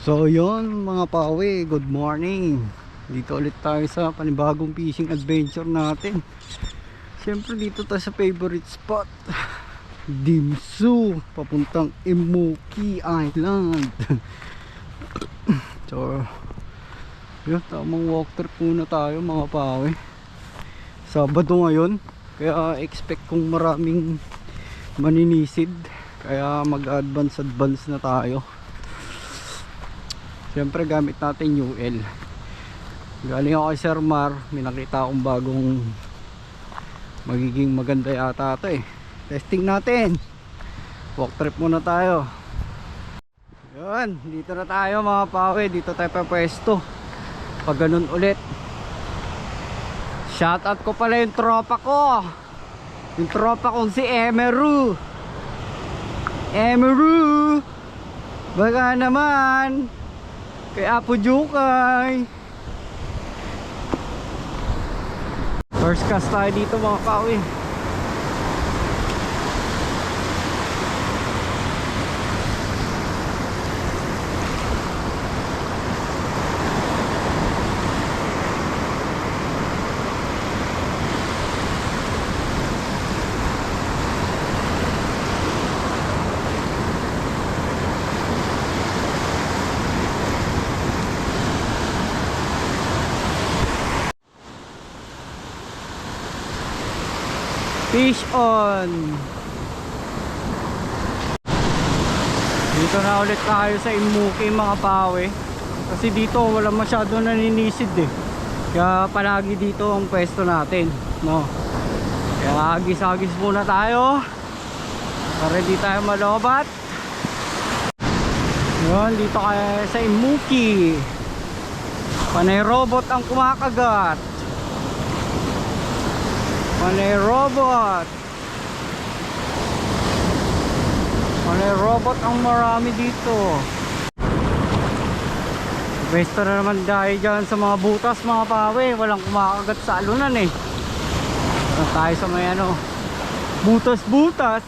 So yun mga pawe, good morning. Dito ulit tayo sa panibagong fishing adventure natin. Siyempre dito tayo sa favorite spot, Dimsu, papuntang Emoki Island. So yun, tamang walk trip muna tayo mga pawe. Sabado ngayon, kaya expect kong maraming maninisid, kaya mag-advance na tayo. Siyempre gamit natin UL. Galing ako kay Sir Mar, may nakita akong bagong magiging maganda yata ito eh. Testing natin. Walk trip muna tayo. Yun, dito na tayo mga pawe. Dito tayo papwesto pag ganun ulit. Shoutout ko pala yung tropa ko. Yung tropa kong si Emeru. Emeru, baka naman kay Apo Jukay. First cast tayo dito mga kawi. Fish on. Dito na ulit tayo sa Emoki mga pawe. Kasi dito wala masyado naninisid eh. Kaya palagi dito ang pwesto natin, no? Kaya agis-agis muna tayo para di tayo malobat. Yun, dito kaya sa Emoki. Panay robot ang kumakagat. Panay robot. Panay robot ang marami dito. Pwesto na naman dahil dyan sa mga butas mga pawe. Walang kumakagat sa alunan eh. Pero tayo sa may ano, butas-butas.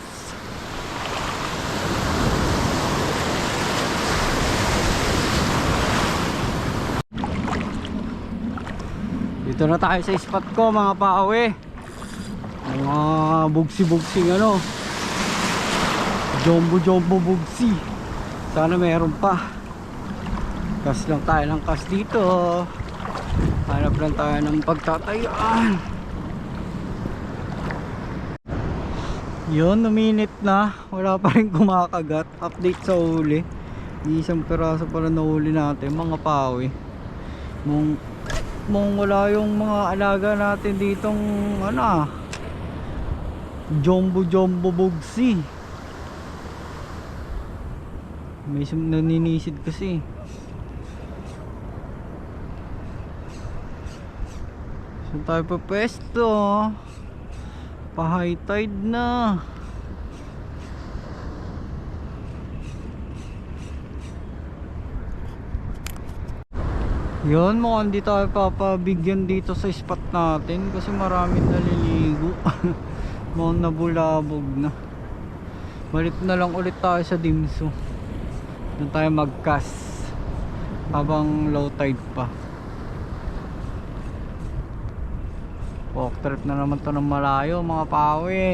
Dito na tayo sa spot ko mga pawe. Mga bugsi-bugsing ano, jumbo bugsi. Sana meron pa. Kas lang tayo ng kas dito. Hanap lang tayo ng pagtatayuan. Yun, uminit na. Wala pa rin kumakagat. Update sa huli. Isang piraso pala na huli natin mga pawi. Mong wala yung mga alaga natin ditong ano, jumbo bugsi. May naninisid kasi. So tayo pa pwesto. Pa high tide na. Yun, mukhang di tayo papabigyan dito sa spot natin kasi maraming naliligo. Mukhang nabulabog na. Balik na lang ulit tayo sa Dimsu. Doon tayo mag-cast habang low tide pa. Walk trip na naman to ng malayo mga pawe.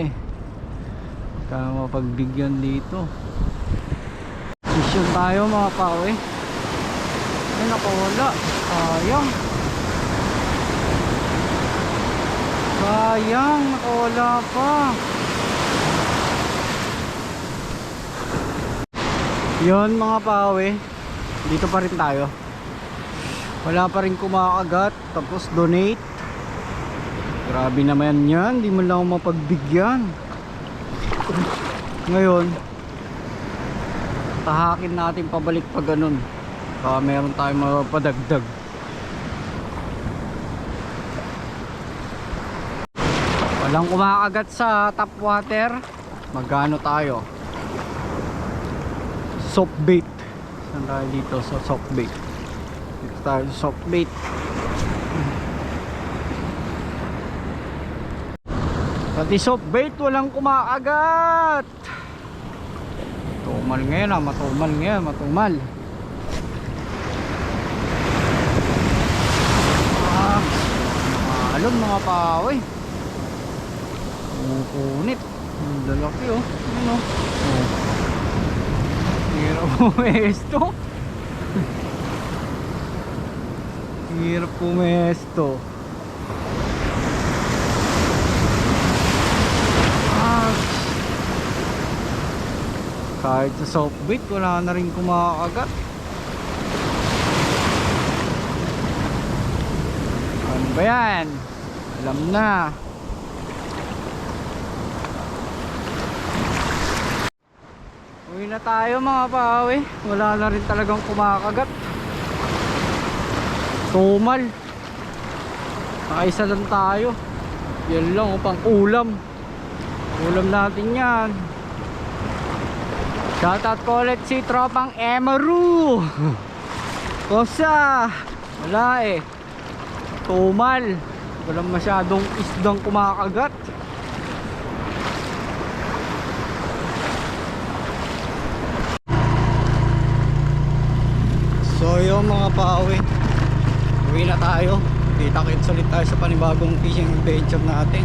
Kaya mapagbigyan dito. Mission tayo mga pawe. Ay nakawala. Sayang. Sayang, nakawala pa. Yun mga pawe, dito pa rin tayo. Wala pa rin kumakagat. Tapos donate. Grabe naman yan, di mo lang mapagbigyan. Ngayon tahakin natin pabalik pa ganun. Baka meron tayong mapadagdag. Walang kumakagat sa top water. Magkano tayo? Soft bait. Saan tayo dito sa soft bait? Dito tayo sa soft bait. Pati soft bait walang kumakagat. Matumal ngayon matumal. Tumalon mga pawe. Punit. Ang lalaki oh. Ano? Oh. Hirap pumesto. Hirap pumesto. Kahit sa soft bait wala na rin kumakagat. Ano ba yan? Alam na. Uwi na tayo mga pawe. Wala na rin talagang kumakagat. Tumal. Nakaisa lang tayo. Yan lang upang ulam. Ulam natin yan. Shoutout ko ulit si tropang Emaru. Kosa. Wala eh. Tumal. Walang masyadong isdang kumakagat. So yun mga pawe, uwi na tayo. Kita-kits ulit tayo sa panibagong fishing adventure natin.